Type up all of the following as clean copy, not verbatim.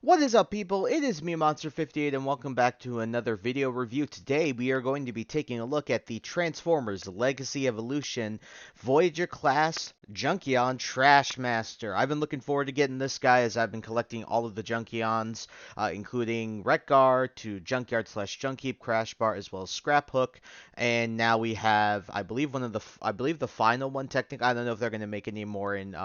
What is up, people? It is me, Monster58, and welcome back to another video review. Today, we are going to be taking a look at the Transformers Legacy Evolution Voyager class Junkion Trashmaster. I've been looking forward to getting this guy as I've been collecting all of the Junkions, including Wreck-Gar to Junkyard/Junkheap, Crash Bar, as well as Scrap Hook. And now we have, I believe, I believe the final one. Technically, I don't know if they're going to make any more in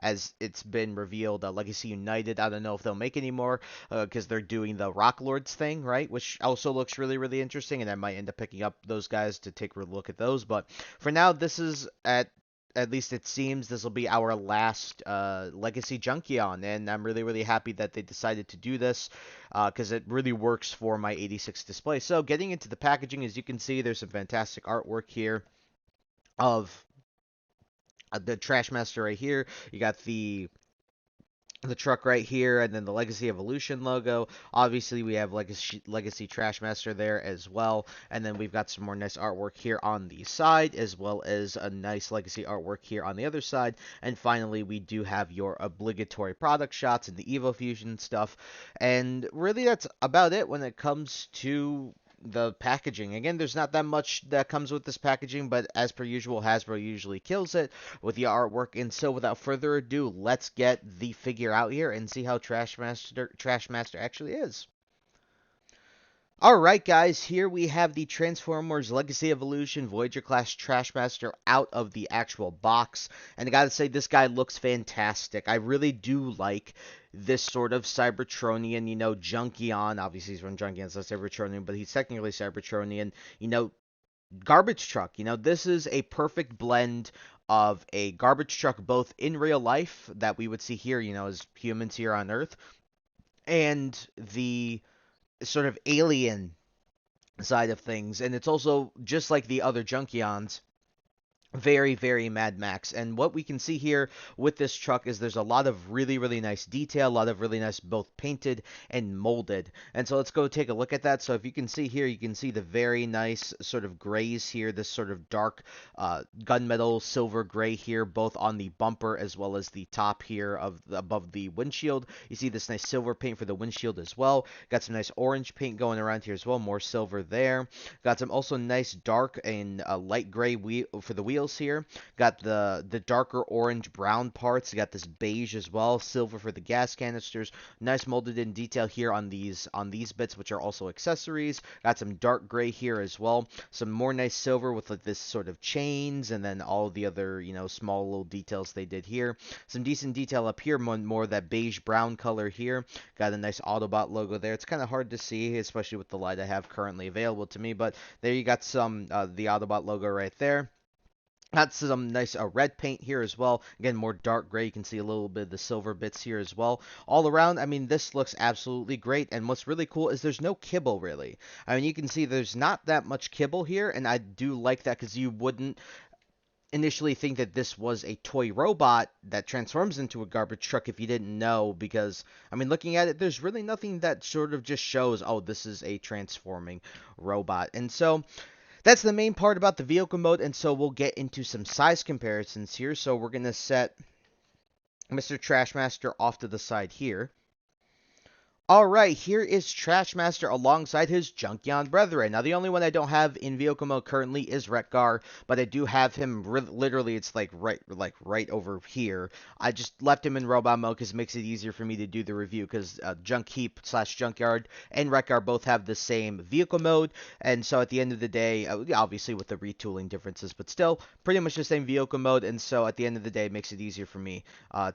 as it's been revealed, Legacy United. I don't know if they'll make any more because they're doing the Rock Lords thing, right? Which also looks really, really interesting, and I might end up picking up those guys to take a look at those. But for now, this is at least it seems this will be our last Legacy Junkion, and I'm really, really happy that they decided to do this because it really works for my 86 display. So getting into the packaging, as you can see, there's some fantastic artwork here of the Trashmaster right here. You got the truck right here, and then the Legacy Evolution logo. Obviously, we have Legacy Trashmaster there as well, and then we've got some more nice artwork here on the side, as well as a nice Legacy artwork here on the other side. And finally, we do have your obligatory product shots and the Evo Fusion stuff. And really, that's about it when it comes to the packaging. Again, there's not that much that comes with this packaging, but as per usual, Hasbro usually kills it with the artwork. And so, without further ado, let's get the figure out here and see how Trashmaster actually is. Alright guys, here we have the Transformers Legacy Evolution Voyager class Trashmaster out of the actual box. And I gotta say, this guy looks fantastic. I really do like this sort of Cybertronian, Junkion. Obviously he's from Junkion, so Cybertronian, but he's technically Cybertronian, garbage truck. This is a perfect blend of a garbage truck both in real life that we would see here, as humans here on Earth, and the sort of alien side of things. And it's also just like the other Junkions, very, very Mad Max. And what we can see here with this truck is there's a lot of really, really nice detail, a lot of really nice both painted and molded. And so let's go take a look at that. So if you can see here, you can see the very nice sort of grays here, this sort of dark gunmetal silver gray here, both on the bumper as well as the top here of above the windshield. You see this nice silver paint for the windshield as well. Got some nice orange paint going around here as well, more silver there. Got some also nice dark and light gray wheel for the wheels here. Got the darker orange brown parts. Got this beige as well, silver for the gas canisters. Nice molded in detail here on these bits, which are also accessories. Got some dark gray here as well. Some more nice silver with like this sort of chains, and then all the other small little details they did here. Some decent detail up here, more that beige brown color here. Got a nice Autobot logo there. It's kind of hard to see, especially with the light I have currently available to me, but there you got some the Autobot logo right there. Got some nice red paint here as well. Again, more dark gray. You can see a little bit of the silver bits here as well. All around, I mean, this looks absolutely great. And what's really cool is there's no kibble, really. I mean, you can see there's not that much kibble here, and I do like that because you wouldn't initially think that this was a toy robot that transforms into a garbage truck if you didn't know, because I mean, looking at it, there's really nothing that sort of just shows, oh, this is a transforming robot. And so that's the main part about the vehicle mode, and so we'll get into some size comparisons here. So we're going to set Mr. Trashmaster off to the side here. Alright, here is Trashmaster alongside his Junkion brethren. Now, the only one I don't have in vehicle mode currently is Wreck-Gar, but I do have him, literally, it's like right over here. I just left him in robot mode because it makes it easier for me to do the review, because Junkheap/Junkyard and Wreck-Gar both have the same vehicle mode, and so at the end of the day, obviously with the retooling differences, but still, pretty much the same vehicle mode, and so at the end of the day, it makes it easier for me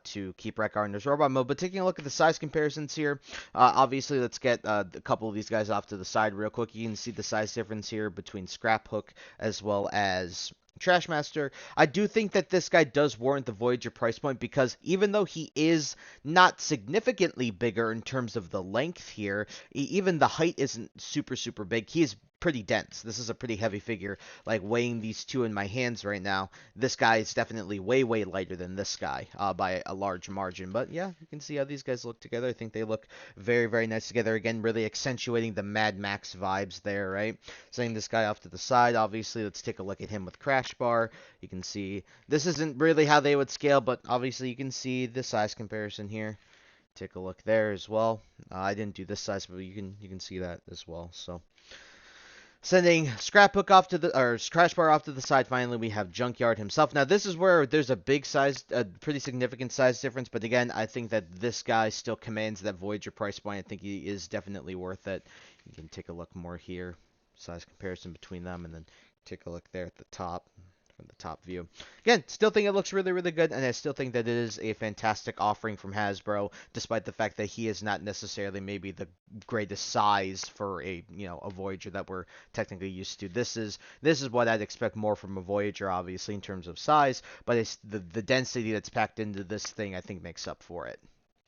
to keep Wreck-Gar in his robot mode. But taking a look at the size comparisons here, obviously, let's get a couple of these guys off to the side real quick. You can see the size difference here between Scrap Hook as well as Trashmaster. I do think that this guy does warrant the Voyager price point, because even though he is not significantly bigger in terms of the length here, even the height isn't super, super big. He is pretty dense. This is a pretty heavy figure. Like, weighing these two in my hands right now, this guy is definitely way, way lighter than this guy by a large margin. But yeah, you can see how these guys look together. I think they look very, very nice together. Again, really accentuating the Mad Max vibes there, right? Setting this guy off to the side, obviously, let's take a look at him with Crash Bar. You can see this isn't really how they would scale, but obviously you can see the size comparison here. take a look there as well. I didn't do this size, but you can see that as well. So sending Scrapbook off to the or Crash Bar off to the side. Finally, we have Junkyard himself. Now this is where there's a big size, a pretty significant size difference. But again, I think that this guy still commands that Voyager price point. I think he is definitely worth it. You can take a look more here, size comparison between them, and then take a look there at the top. From the top view. Again, still think it looks really, really good, and I still think that it is a fantastic offering from Hasbro, despite the fact that he is not necessarily maybe the greatest size for a a Voyager that we're technically used to. This is what I'd expect more from a Voyager, obviously in terms of size, but it's the density that's packed into this thing I think makes up for it.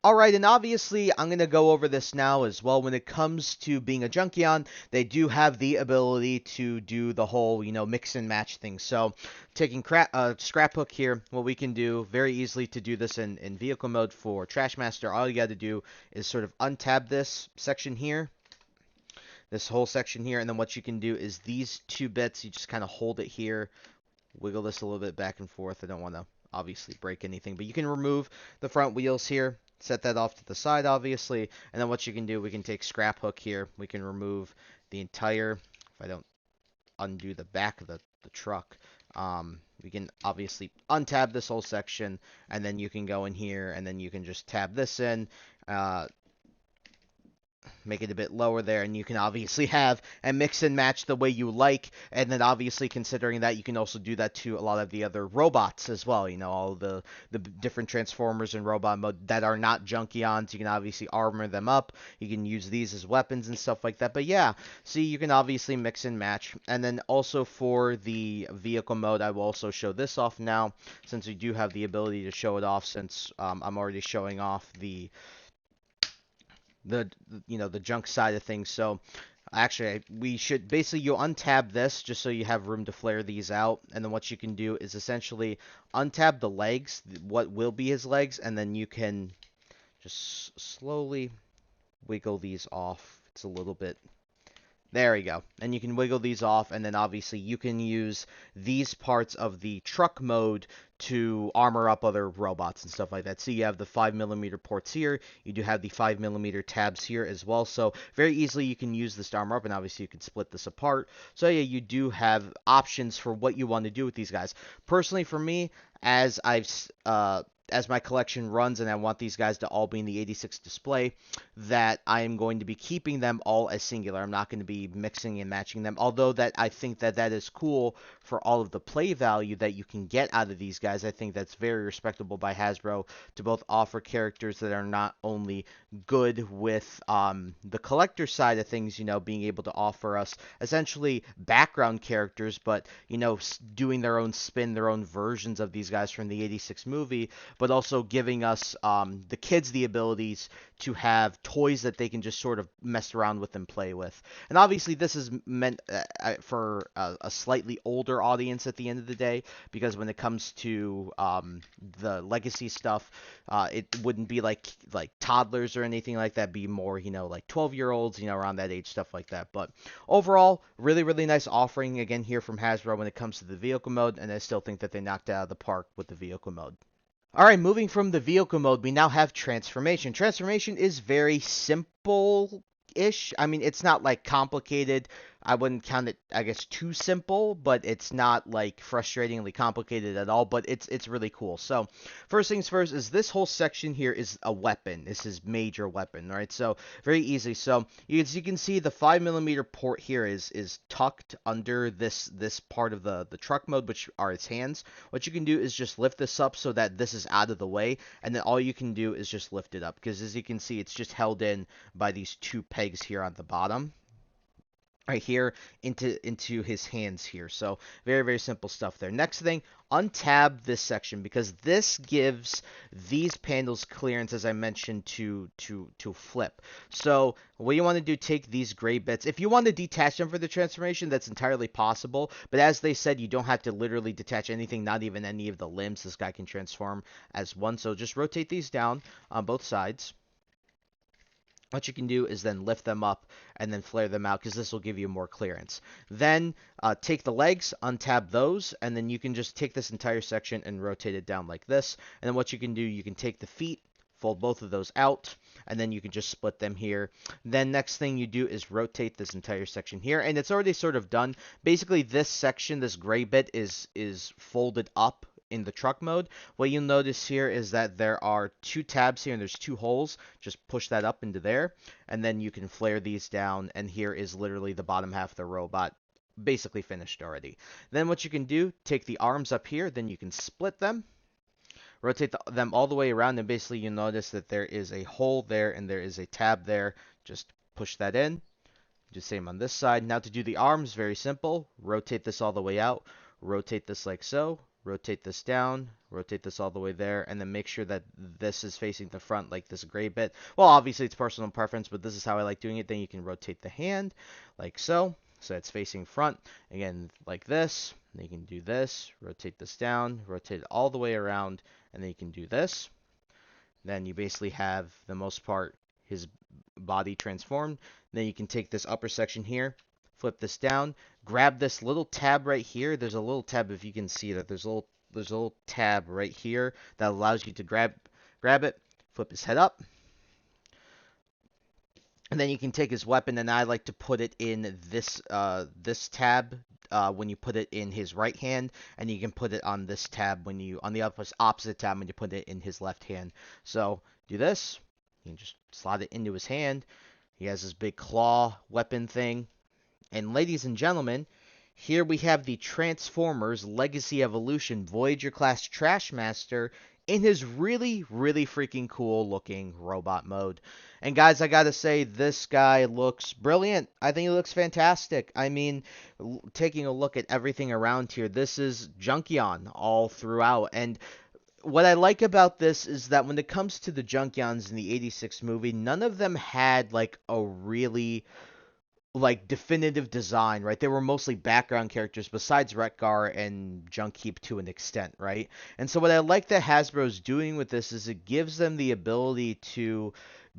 Alright, and obviously I'm going to go over this now as well. When it comes to being a junkion, they do have the ability to do the whole, mix and match thing. So taking Scrapbook here, what we can do very easily to do this in vehicle mode for Trashmaster, all you got to do is sort of untab this section here, this whole section here, and then what you can do is these two bits, you just kind of hold it here, wiggle this a little bit back and forth. I don't want to obviously break anything, but you can remove the front wheels here. Set that off to the side, obviously, and then what you can do, we can take Scrapbook here. We can remove the entire, if I don't undo the back of the truck, we can obviously untab this whole section, and then you can go in here, and then you can just tab this in, make it a bit lower there, and you can obviously have and mix and match the way you like. And then obviously considering that, you can also do that to a lot of the other robots as well, all the different Transformers in robot mode that are not junkions. You can obviously armor them up, you can use these as weapons and stuff like that. But yeah, see, you can obviously mix and match. And then also for the vehicle mode, I will also show this off now, since we do have the ability to show it off, since I'm already showing off the junk side of things. So actually, we should basically, you untab this just so you have room to flare these out, and then what you can do is essentially untab the legs, what will be his legs, and then you can just slowly wiggle these off. It's a little bit, there we go. And you can wiggle these off, and then obviously you can use these parts of the truck mode to armor up other robots and stuff like that. So you have the 5mm ports here. You do have the 5mm tabs here as well. So very easily you can use this to armor up, and obviously you can split this apart. So yeah, you do have options for what you want to do with these guys. Personally, for me, as my collection runs and I want these guys to all be in the 86 display, that I am going to be keeping them all as singular. I'm not going to be mixing and matching them, although that I think that is cool for all of the play value that you can get out of these guys. I think that's very respectable by Hasbro to both offer characters that are not only good with the collector side of things, being able to offer us essentially background characters, but doing their own spin, their own versions of these guys from the 86 movie, but also giving us the kids the abilities to have toys that they can just sort of mess around with and play with. And obviously this is meant for a slightly older audience at the end of the day, because when it comes to the legacy stuff, it wouldn't be like toddlers or anything like that, be more, like 12-year-olds, around that age, stuff like that. But overall, really, really nice offering again here from Hasbro when it comes to the vehicle mode, and I still think that they knocked it out of the park with the vehicle mode. Alright, moving from the vehicle mode, we now have transformation. Transformation is very simple-ish. I mean, it's not like complicated. I wouldn't count it, I guess, too simple, but it's not like frustratingly complicated at all, but it's really cool. So first things first is this whole section here is a weapon. This is major weapon, right? So very easy. So as you can see, the 5mm port here is tucked under this part of the truck mode, which are its hands. What you can do is just lift this up so that this is out of the way, and then all you can do is just lift it up, because as you can see, it's just held in by these two pegs here on the bottom, right here, into his hands here. So very, very simple stuff there. Next thing, untab this section, because this gives these panels clearance, as I mentioned, to flip. So what you want to do, take these gray bits. If you want to detach them for the transformation, that's entirely possible, but as they said, you don't have to literally detach anything, not even any of the limbs. This guy can transform as one. So just rotate these down on both sides. What you can do is then lift them up and then flare them out, because this will give you more clearance. Then take the legs, untab those, and then you can just take this entire section and rotate it down like this. And then what you can do, you can take the feet, fold both of those out, and then you can just split them here. Then next thing you do is rotate this entire section here, and it's already sort of done. Basically, this section, this gray bit, is folded up in the truck mode. What you'll notice here is that there are two tabs here and there's two holes. Just push that up into there, and then you can flare these down, and here is literally the bottom half of the robot basically finished already. Then what you can do, take the arms up here, then you can split them, rotate them all the way around, and basically you notice that there is a hole there and there is a tab there. Just push that in. Do the same on this side. Now to do the arms, very simple. Rotate this all the way out. Rotate this like so. Rotate this down. Rotate this all the way there. And then make sure that this is facing the front like this gray bit. Well, obviously it's personal preference, but this is how I like doing it. Then you can rotate the hand like so. So it's facing front. Again, like this. Then you can do this. Rotate this down. Rotate it all the way around. And then you can do this. Then you basically have, the most part, his body transformed. Then you can take this upper section here, flip this down, grab this little tab right here. There's a little tab, if you can see that. There's a little tab right here that allows you to grab it, flip his head up. And then you can take his weapon, and I like to put it in this tab when you put it in his right hand, and you can put it on this tab on the opposite tab when you put it in his left hand. So do this. You can just slot it into his hand. He has this big claw weapon thing. And ladies and gentlemen, here we have the Transformers Legacy Evolution Voyager class Trashmaster in his really, really freaking cool looking robot mode. And guys, I gotta say, this guy looks brilliant. I think he looks fantastic. I mean, taking a look at everything around here, this is junkion all throughout. And what I like about this is that when it comes to the junkions in the 86 movie, none of them had like a really like definitive design, right? They were mostly background characters besides Retgar and Junkheap to an extent, right? And so what I like that Hasbro's doing with this is it gives them the ability to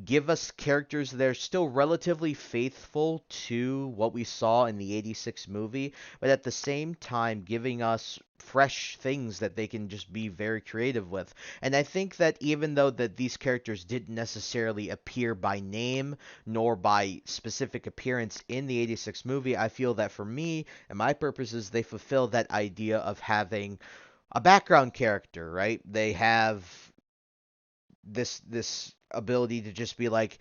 give us characters that are still relatively faithful to what we saw in the 86 movie, but at the same time giving us fresh things that they can just be very creative with. And I think that even though that these characters didn't necessarily appear by name nor by specific appearance in the 86 movie, I feel that for me and my purposes, they fulfill that idea of having a background character, right? They have this ability to just be like,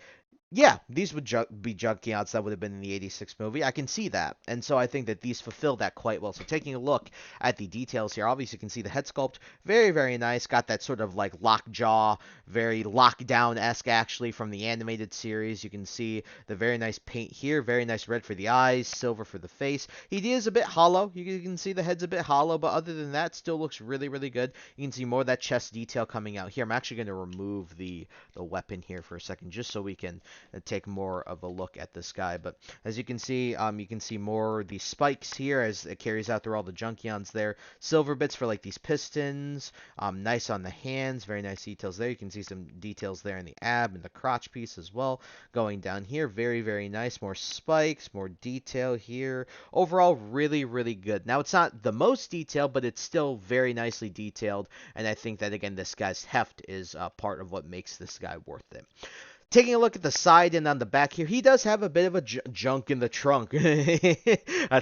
yeah, these would be junkions that would have been in the 86 movie. I can see that. And so I think that these fulfill that quite well. So taking a look at the details here, obviously you can see the head sculpt. Very, very nice. Got that sort of like lockjaw, very lockdown-esque actually from the animated series. You can see the very nice paint here. Very nice red for the eyes, silver for the face. He is a bit hollow. You can see the head's a bit hollow, but other than that, still looks really, really good. You can see more of that chest detail coming out here. I'm actually going to remove the weapon here for a second just so we can take more of a look at this guy. But as you can see more of these spikes here as it carries out through all the junkions there. Silver bits for like these pistons. Nice on the hands. Very nice details there. You can see some details there in the ab and the crotch piece as well. Going down here, very, very nice. More spikes, more detail here. Overall, really, really good. Now, it's not the most detailed, but it's still very nicely detailed. And I think that, again, this guy's heft is part of what makes this guy worth it. Taking a look at the side and on the back here, he does have a bit of a junk in the trunk. I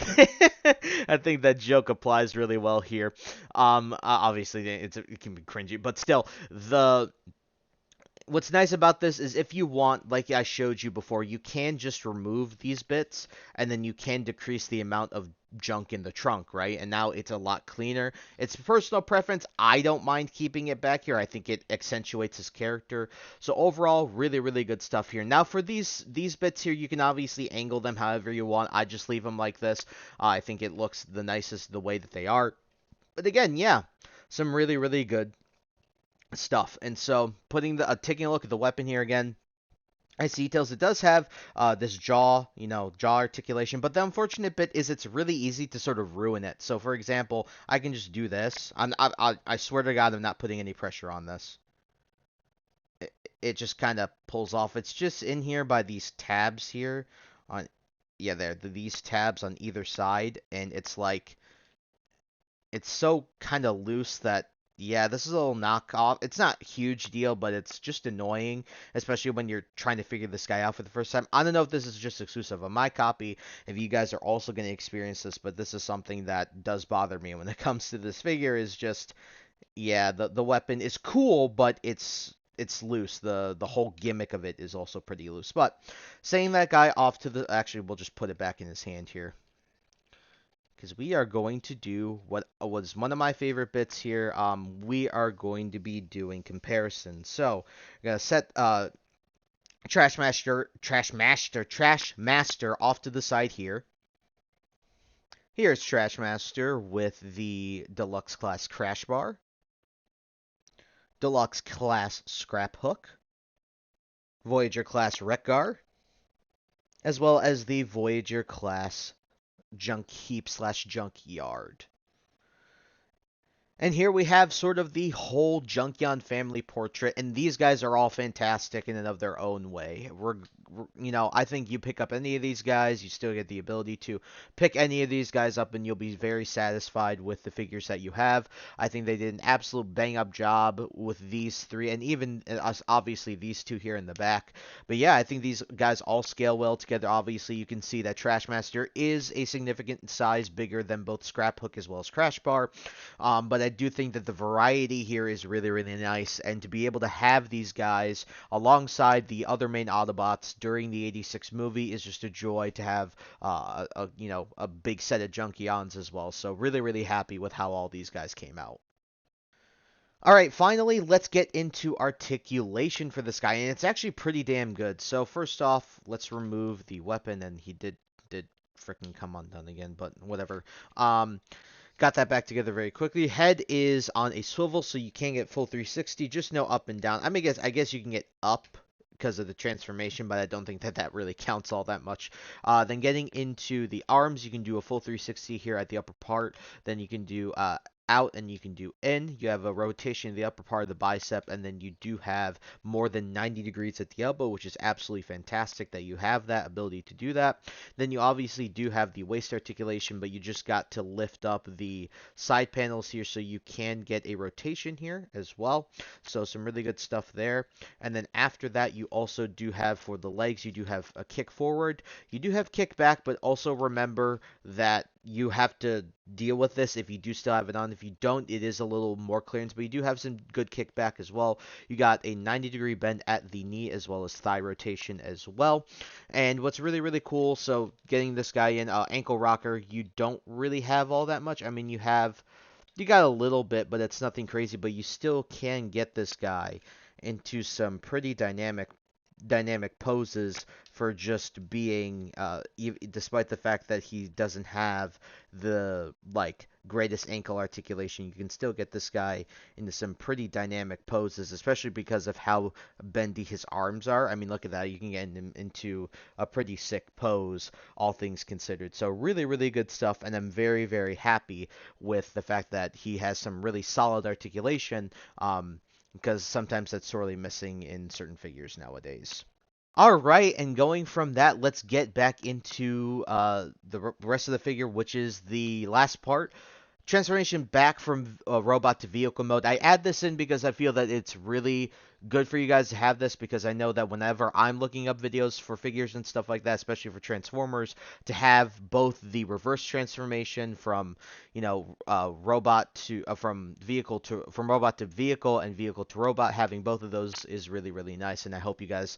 think that joke applies really well here. Obviously, it can be cringy, but still, what's nice about this is if you want, like I showed you before, you can just remove these bits, and then you can decrease the amount of junk in the trunk, right? And now it's a lot cleaner. It's personal preference. I don't mind keeping it back here. I think it accentuates his character. So overall, really, really good stuff here. Now for these bits here, you can obviously angle them however you want. I just leave them like this. I think it looks the nicest the way that they are. But again, yeah, some really, really good stuff. And so taking a look at the weapon here again, I see details. It does have this jaw articulation, but the unfortunate bit is it's really easy to sort of ruin it. So for example, I can just do this. I swear to God, I'm not putting any pressure on this. It just kind of pulls off. It's just in here by these tabs here on, these tabs on either side, and it's like, it's so kind of loose that Yeah, this is a little knockoff. It's not a huge deal, but it's just annoying, especially when you're trying to figure this guy out for the first time. I don't know if this is just exclusive of my copy, if you guys are also going to experience this, but this is something that does bother me when it comes to this figure is just, yeah, the weapon is cool, but it's loose. The whole gimmick of it is also pretty loose. But saying that guy off to the, actually, we'll just put it back in his hand here, because we are going to do what was one of my favorite bits here. We are going to be doing comparisons. So we're gonna set Trashmaster off to the side here. Here's Trashmaster with the Deluxe Class Crash Bar, Deluxe Class Scrap Hook, Voyager Class Wreckgar, as well as the Voyager Class Junk Heap slash Junkyard. And here we have sort of the whole Junkion family portrait, and these guys are all fantastic in and of their own way. I think you pick up any of these guys, you still get the ability to pick any of these guys up, and you'll be very satisfied with the figures that you have. I think they did an absolute bang-up job with these three, and even obviously these two here in the back. But yeah, I think these guys all scale well together. Obviously, you can see that Trashmaster is a significant size bigger than both Scrap Hook as well as Crash Bar. But I do think that the variety here is really, really nice, and to be able to have these guys alongside the other main Autobots during the '86 movie is just a joy to have a big set of Junkions as well. So really, really happy with how all these guys came out. All right, finally, let's get into articulation for this guy, and it's actually pretty damn good. So first off, let's remove the weapon, and he did freaking come undone again, but whatever. Got that back together very quickly. Head is on a swivel, so you can't get full 360. Just no up and down. I guess you can get up because of the transformation, but I don't think that really counts all that much. Then getting into the arms, you can do a full 360 here at the upper part. Then you can do out and you can do in. You have a rotation in the upper part of the bicep, and then you do have more than 90 degrees at the elbow, which is absolutely fantastic that you have that ability to do that. Then you obviously do have the waist articulation, but you just got to lift up the side panels here so you can get a rotation here as well. So some really good stuff there. And then after that, you also do have for the legs, you do have a kick forward. You do have kick back, but also remember that you have to deal with this if you do still have it on. If you don't, it is a little more clearance, but you do have some good kickback as well. You got a 90-degree bend at the knee as well as thigh rotation as well. And what's really, really cool, so getting this guy in, ankle rocker, you don't really have all that much. I mean, you got a little bit, but it's nothing crazy, but you still can get this guy into some pretty dynamic poses for just being despite the fact that he doesn't have the greatest ankle articulation, you can still get this guy into some pretty dynamic poses, especially because of how bendy his arms are. I mean, look at that, you can get him into a pretty sick pose, all things considered. So really, really good stuff, and I'm very, very happy with the fact that he has some really solid articulation, because sometimes that's sorely missing in certain figures nowadays. All right, and going from that, let's get back into the rest of the figure, which is the last part. Transformation back from robot to vehicle mode. I add this in because I feel that it's really good for you guys to have this, because I know that whenever I'm looking up videos for figures and stuff like that, especially for Transformers, to have both the reverse transformation from robot to from robot to vehicle and vehicle to robot, having both of those is really, really nice, and I hope you guys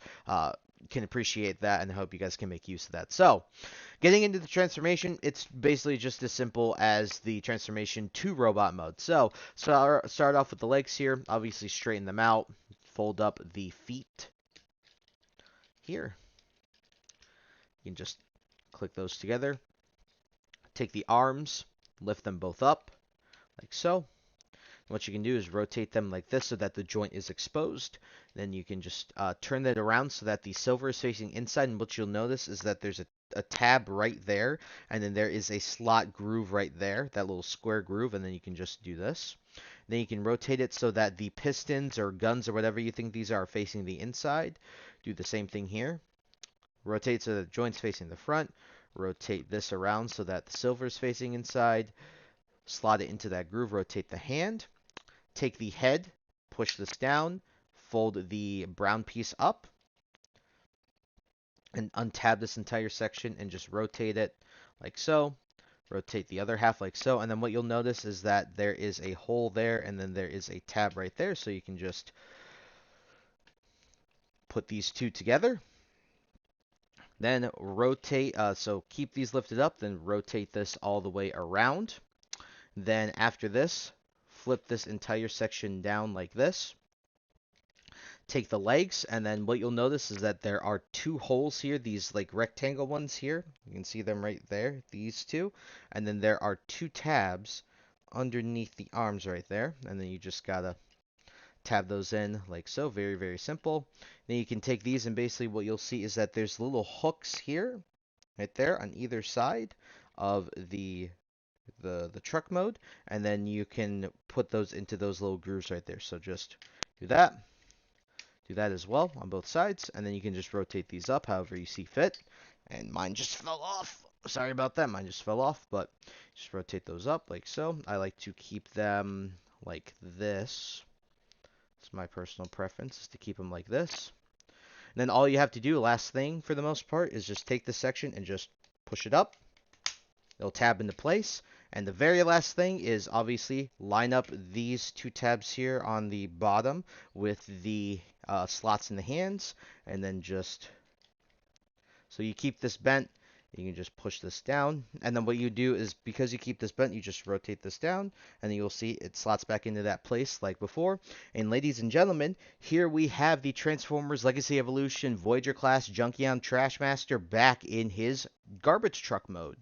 can appreciate that, and I hope you guys can make use of that. So getting into the transformation, it's basically just as simple as the transformation to robot mode. So start off with the legs here. Obviously straighten them out. Fold up the feet here. You can just click those together. Take the arms, lift them both up like so. What you can do is rotate them like this so that the joint is exposed. Then you can just turn that around so that the silver is facing inside. And what you'll notice is that there's a tab right there, and then there is a slot groove right there, that little square groove, and then you can just do this. Then you can rotate it so that the pistons or guns or whatever you think these are facing the inside. Do the same thing here. Rotate so that the joint's facing the front. Rotate this around so that the silver is facing inside. Slot it into that groove. Rotate the hand. take the head, push this down, fold the brown piece up, and untab this entire section and just rotate it like so. Rotate the other half like so, and then what you'll notice is that there is a hole there, and then there is a tab right there, so you can just put these two together. Then rotate, so keep these lifted up, then rotate this all the way around. Then after this, flip this entire section down like this. Take the legs, and then what you'll notice is that there are two holes here, these like rectangle ones here. You can see them right there, these two. And then there are two tabs underneath the arms right there. And then you just gotta tab those in like so. Very, very simple. Then you can take these, and basically what you'll see is that there's little hooks here, right there on either side of the truck mode. And then you can put those into those little grooves right there. So just do that. Do that as well on both sides, and then you can just rotate these up however you see fit. And mine just fell off. Sorry about that. Mine just fell off, but just rotate those up like so. I like to keep them like this. It's my personal preference, is to keep them like this. And then all you have to do, last thing for the most part, is just take this section and just push it up. It'll tab into place. And the very last thing is obviously line up these two tabs here on the bottom with the slots in the hands, and then just, so you keep this bent, you can just push this down, and then what you do is, because you keep this bent, you just rotate this down, and then you'll see it slots back into that place like before. And ladies and gentlemen, here we have the Transformers Legacy Evolution Voyager class junkion Trashmaster back in his garbage truck mode.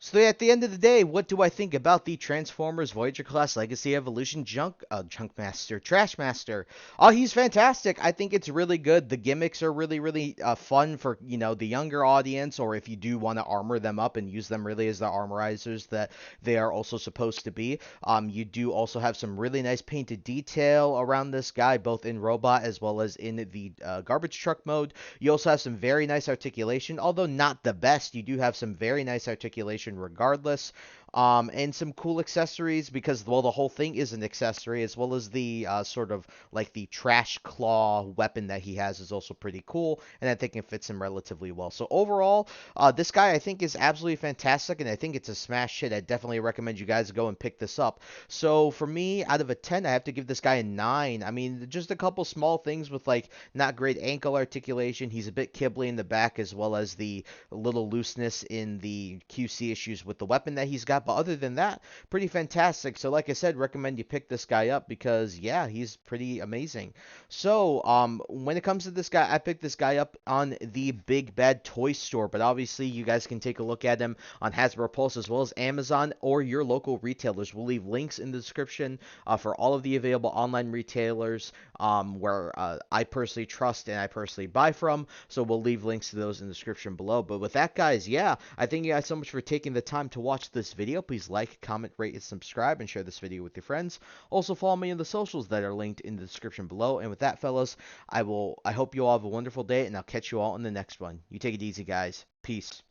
So at the end of the day, what do I think about the Transformers Voyager class Legacy Evolution Junkmaster, Trashmaster? Oh, he's fantastic. I think it's really good. The gimmicks are really, really fun for, the younger audience, or if you do want to armor them up and use them really as the armorizers that they are also supposed to be. You do also have some really nice painted detail around this guy, both in robot as well as in the garbage truck mode. You also have some very nice articulation, although not the best. You do have some very nice articulation regardless, and some cool accessories, because, well, the whole thing is an accessory, as well as the sort of like the trash claw weapon that he has is also pretty cool, and I think it fits him relatively well. So overall, this guy I think is absolutely fantastic, and I think it's a smash hit. I definitely recommend you guys go and pick this up. So for me, out of a 10, I have to give this guy a 9. I mean, just a couple small things with like not great ankle articulation. He's a bit kibbly in the back, as well as the little looseness in the QC issues with the weapon that he's got. But other than that, pretty fantastic. So like I said, recommend you pick this guy up, because yeah, he's pretty amazing. So when it comes to this guy, I picked this guy up on the Big Bad Toy Store, but obviously you guys can take a look at him on Hasbro Pulse as well as Amazon or your local retailers. We'll leave links in the description for all of the available online retailers where I personally trust and I personally buy from. So we'll leave links to those in the description below. But with that, guys, yeah, I thank you guys so much for taking the time to watch this video. Please like, comment, rate, and subscribe, and share this video with your friends. Also follow me on the socials that are linked in the description below. And with that, fellas, I hope you all have a wonderful day, and I'll catch you all in the next one. You take it easy, guys. Peace.